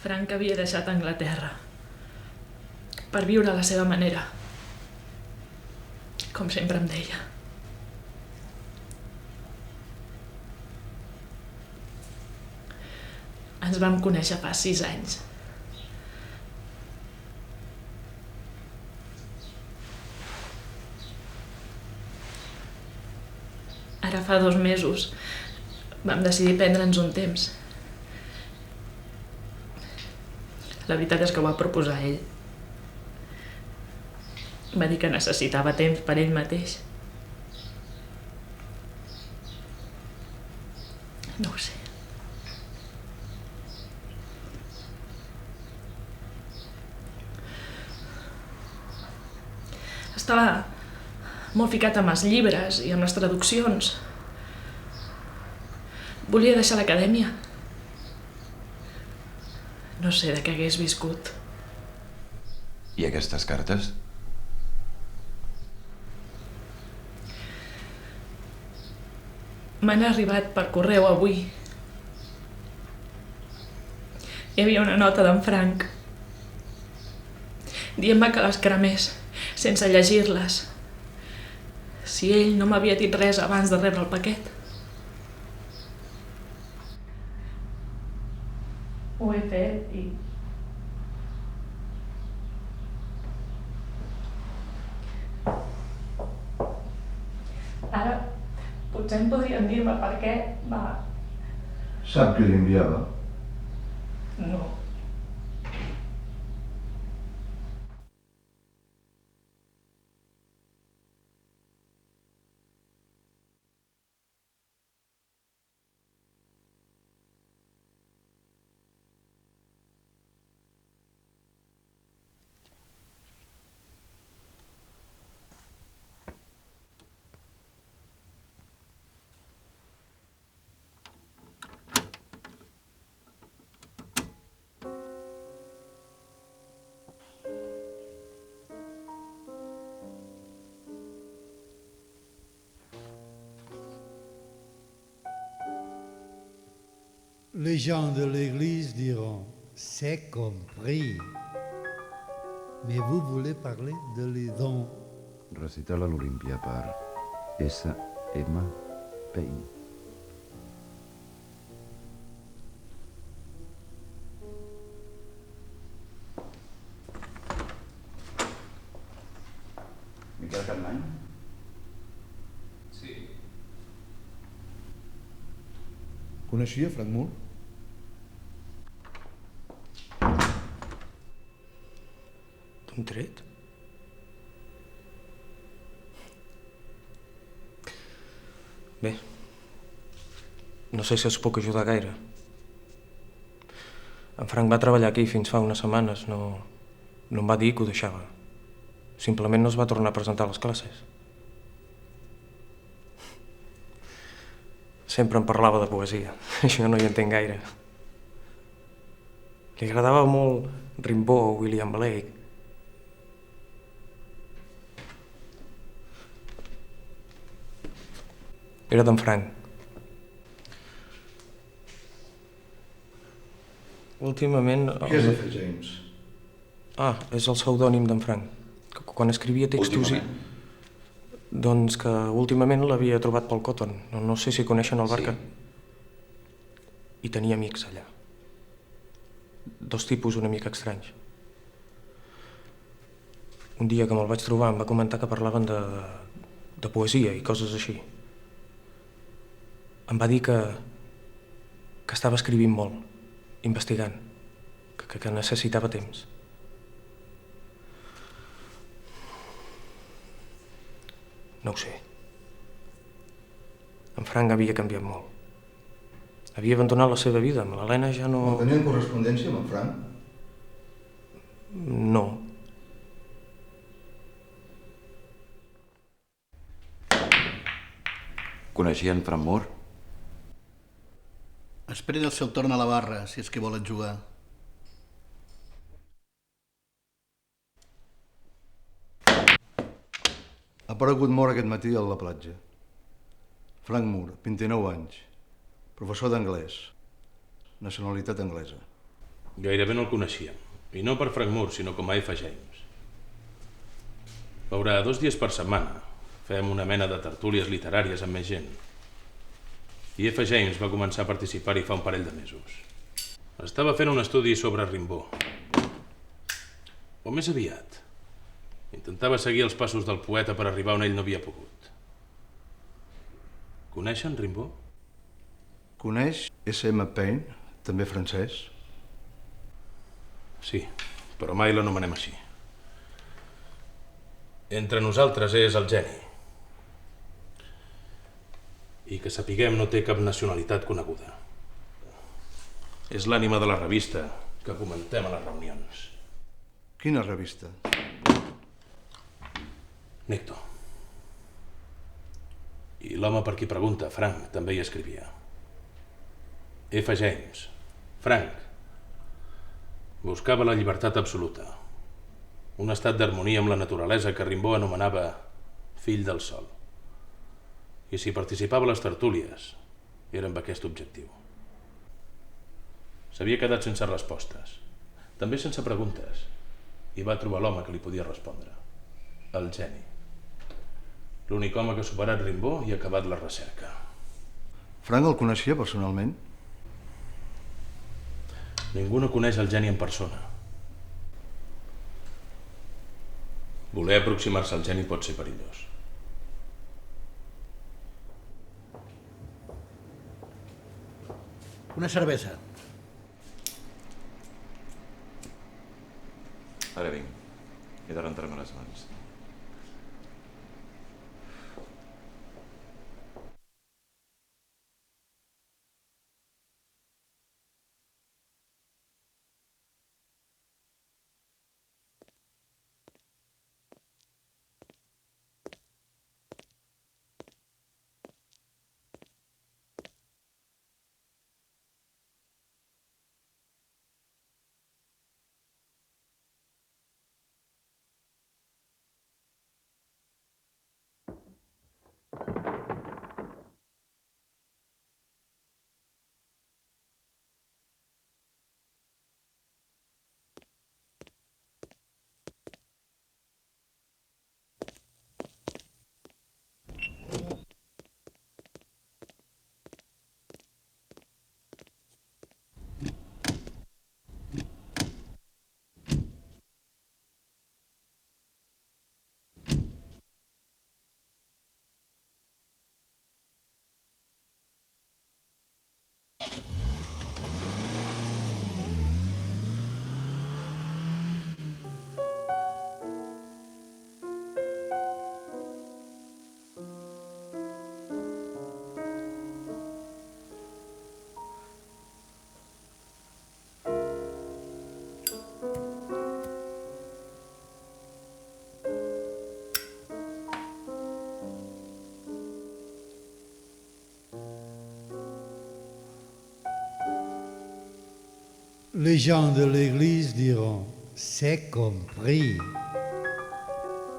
Frank havia deixat Anglaterra per viure a la seva manera, com sempre em deia. Ens vam conèixer fa 6 anys. Ara fa 2 mesos vam decidir prendre'ns un temps. La veritat és que ho va proposar ell. Va dir que necessitava temps per ell mateix. No ho sé. Estava molt ficat amb els llibres i amb les traduccions. Volia deixar l'acadèmia. No sé de què hagués viscut. I aquestes cartes? M'han arribat per correu avui. Hi havia una nota d'en Frank dient-me que les cremés sense llegir-les, si ell no m'havia dit res abans de rebre el paquet. Ho he fet i... Ara, potser em podrien dir-me per què va... Sap qui l'enviava? No. Les gens de l'église diront « c'est compris ». Mais vous voulez parler de les dons. Recital a l'Olimpia per S.M. Payne. Miquel Capmany? Sí. Coneixia Frank Moore? Un tret? Bé, no sé si us puc ajudar gaire. En Frank va treballar aquí fins fa unes setmanes, no em va dir que ho deixava. Simplement no es va tornar a presentar a les classes. Sempre em parlava de poesia, jo no hi entenc gaire. Li agradava molt Rimbaud, William Blake. Era d'en Frank. Últimament... Què has de fer, James? Ah, és el pseudònim d'en Frank. Quan escrivia textos... Doncs que últimament l'havia trobat pel Cotton. No sé si coneixen el Barca. I tenia amics allà. 2 tipus una mica estranys. Un dia que me'l vaig trobar em va comentar que parlaven de poesia i coses així. Em va dir que estava escrivint molt, investigant, que necessitava temps. No ho sé. En Frank havia canviat molt. Havia abandonat la seva vida, amb l'Helena ja no... Mantenien correspondència amb en Frank? No. Coneixia en Frank Moore? Esperi el seu torn a la barra, si és que volen jugar. Ha aparegut mort aquest matí a la platja. Frank Moore, 29 anys, professor d'anglès, nacionalitat anglesa. Gairebé no el coneixíem. I no per Frank Moore, sinó com a F. James. Veurà, 2 dies per setmana fem una mena de tertúlies literàries amb més gent. I F. James va començar a participar-hi fa un parell de mesos. Estava fent un estudi sobre Rimbaud. O més aviat, intentava seguir els passos del poeta per arribar on ell no havia pogut. Coneixen Rimbaud? Coneix S.M. Paine, també francès? Sí, però mai l'anomenem així. Entre nosaltres és el geni. I que sapiguem no té cap nacionalitat coneguda. És l'ànima de la revista que comentem a les reunions. Quina revista? Necto. I l'home per qui pregunta, Frank, també hi escrivia. F. James. Frank. Buscava la llibertat absoluta. Un estat d'harmonia amb la naturalesa que Rimbaud anomenava fill del sol. I si participava a les tertúlies, era amb aquest objectiu. S'havia quedat sense respostes, també sense preguntes, i va trobar l'home que li podia respondre, el geni. L'únic home que ha superat Rimbaud i ha acabat la recerca. Frank el coneixia personalment? Ningú no coneix el geni en persona. Voler aproximar-se al geni pot ser perillós. Una cervesa. Ara vinc. He de rentar-me les mans. Les gens de l'Église diront, c'est compris.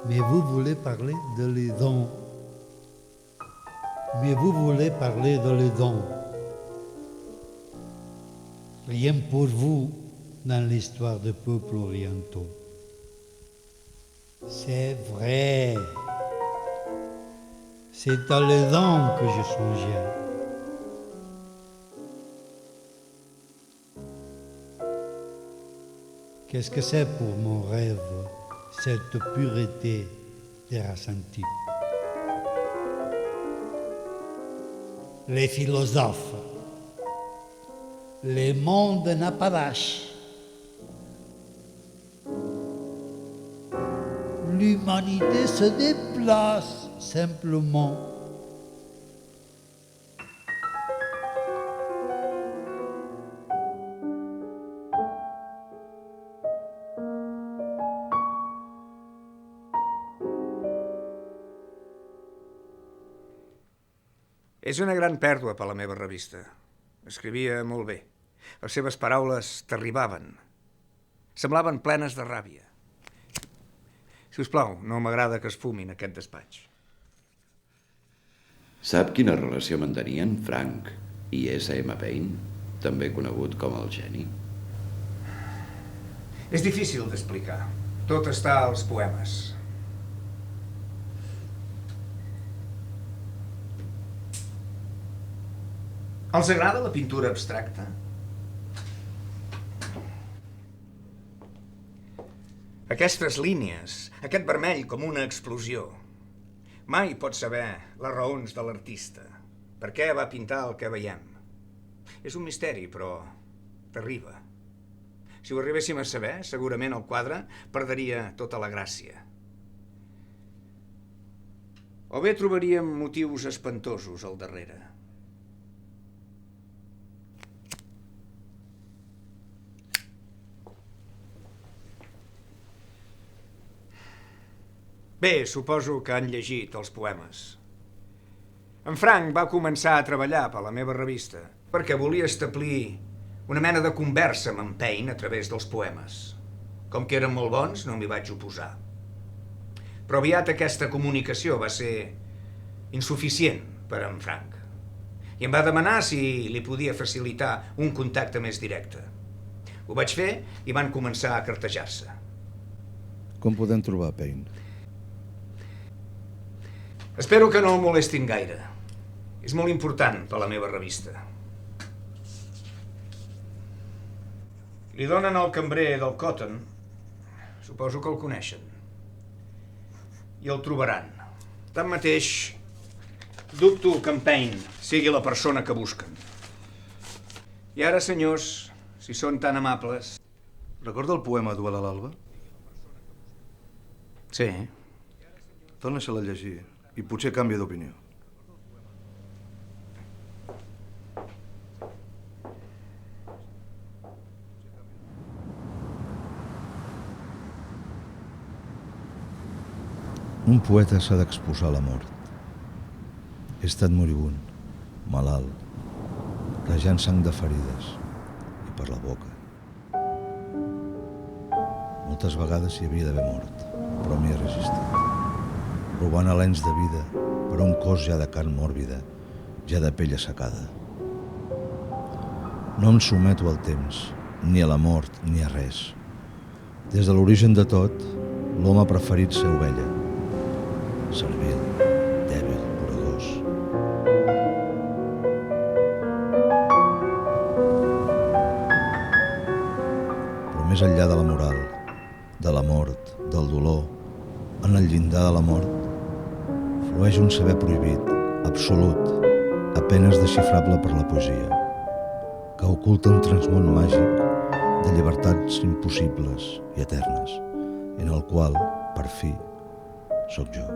Mais vous voulez parler de les dons. Mais vous voulez parler de les dons. Rien pour vous dans l'histoire des peuples orientaux. C'est vrai. C'est à les dons que je songeais. Qu'est-ce que c'est pour mon rêve, cette pureté des ressentis? Les philosophes, les mondes n'apparaissent. L'humanité se déplace simplement. És una gran pèrdua per la meva revista. Escrivia molt bé. Les seves paraules t'arribaven. Semblaven plenes de ràbia. Si us plau, no m'agrada que es fumin aquest despatx. Sap quina relació mantenien Frank i S.M. Paine, també conegut com el geni? És difícil d'explicar. Tot està als poemes. Els agrada la pintura abstracta? Aquestes línies, aquest vermell com una explosió. Mai pots saber les raons de l'artista. Per què va pintar el que veiem? És un misteri, però t'arriba. Si ho arribéssim a saber, segurament el quadre perdria tota la gràcia. O bé trobaríem motius espantosos al darrere. Bé, suposo que han llegit els poemes. En Frank va començar a treballar per la meva revista perquè volia establir una mena de conversa amb en Payne a través dels poemes. Com que eren molt bons, no m'hi vaig oposar. Però aviat aquesta comunicació va ser insuficient per a en Frank. I em va demanar si li podia facilitar un contacte més directe. Ho vaig fer i van començar a cartejar-se. Com podem trobar Payne? Espero que no el molestin gaire. És molt important per la meva revista. Li donen al cambrer del Cotton. Suposo que el coneixen. I el trobaran. Tanmateix, dubto que en Payne sigui la persona que busquen. I ara, senyors, si són tan amables... Recorda el poema Duel a l'alba? Sí. Torna-se'l a llegir i potser canvia d'opinió. Un poeta s'ha d'exposar a la mort. He estat moribund, malalt, rejant sang de ferides i per la boca. Moltes vegades hi havia d'haver mort, però m'hi he resistit. Robant alens de vida per un cos ja de carn mòrbida, ja de pell assecada. No em someto al temps, ni a la mort, ni a res. Des de l'origen de tot, l'home ha preferit ser ovella. Servil, dèbil, poderós. Però més enllà de la moral, de la mort, del dolor, en el llindar de la mort, flueix un saber prohibit, absolut, apenas desxifrable per la poesia, que oculta un transmón màgic de llibertats impossibles i eternes, en el qual, per fi, sóc jo.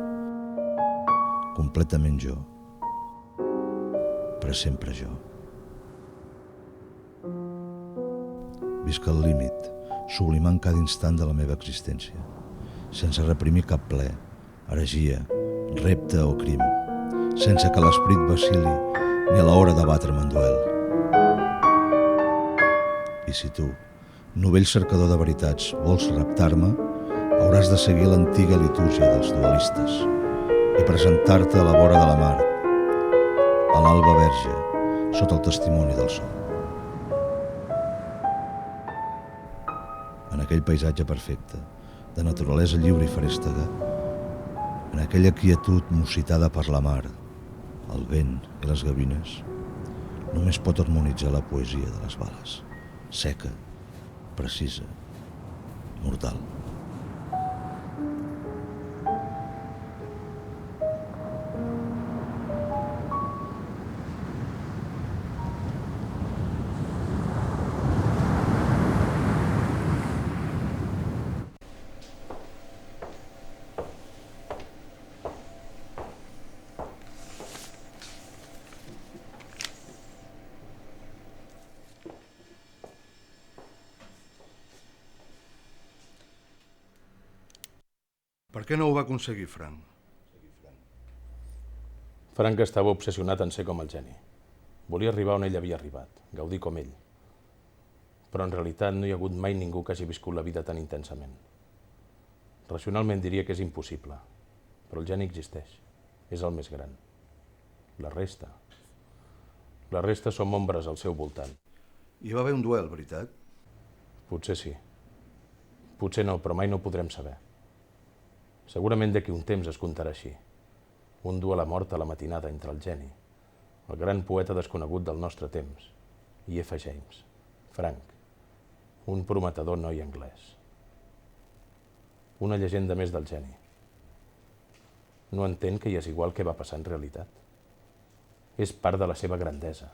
Completament jo. Per sempre jo. Visc al límit, sublimant cada instant de la meva existència, sense reprimir cap ple, heregia, repte o crim, sense que l'esperit vacili ni a l'hora de batre'm en duel. I si tu, novell cercador de veritats, vols raptar-me, hauràs de seguir l'antiga litúrgia dels duelistes i presentar-te a la vora de la mar, a l'alba verge, sota el testimoni del sol. En aquell paisatge perfecte, de naturalesa lliure i ferèstega, en aquella quietud mussitada per la mar, el vent i les gavines, només pot harmonitzar la poesia de les bales, seca, precisa, mortal. Per què no ho va aconseguir, Frank? Frank estava obsessionat en ser com el geni. Volia arribar on ell havia arribat, gaudir com ell. Però en realitat no hi ha hagut mai ningú que hagi viscut la vida tan intensament. Racionalment diria que és impossible, però el geni existeix. És el més gran. La resta són ombres al seu voltant. Hi va haver un duel, veritat? Potser sí. Potser no, però mai no ho podrem saber. Segurament d'aquí un temps es contarà així. Un du a la mort a la matinada entre el geni, el gran poeta desconegut del nostre temps, I.F. James, Frank, un prometedor noi anglès. Una llegenda més del geni. No entén que hi és igual què va passar en realitat. És part de la seva grandesa.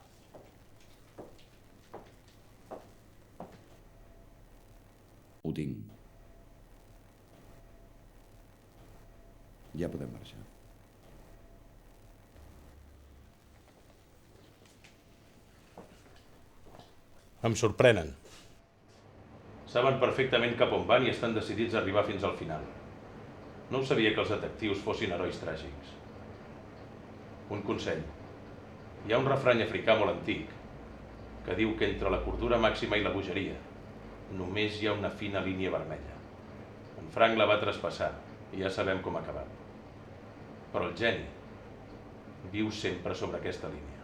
Ho tinc. Ja podem marxar. Em sorprenen. Saben perfectament cap on van i estan decidits a arribar fins al final. No ho sabia que els detectius fossin herois tràgics. Un consell. Hi ha un refrany africà molt antic que diu que entre la cordura màxima i la bogeria només hi ha una fina línia vermella. En Frank la va traspassar i ja sabem com ha acabat. Però el geni viu sempre sobre aquesta línia.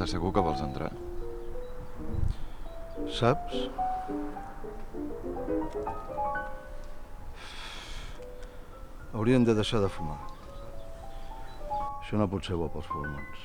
Estàs segur que vols entrar? Saps? Hauríem de deixar de fumar. Això no pot ser bo pels pulmons.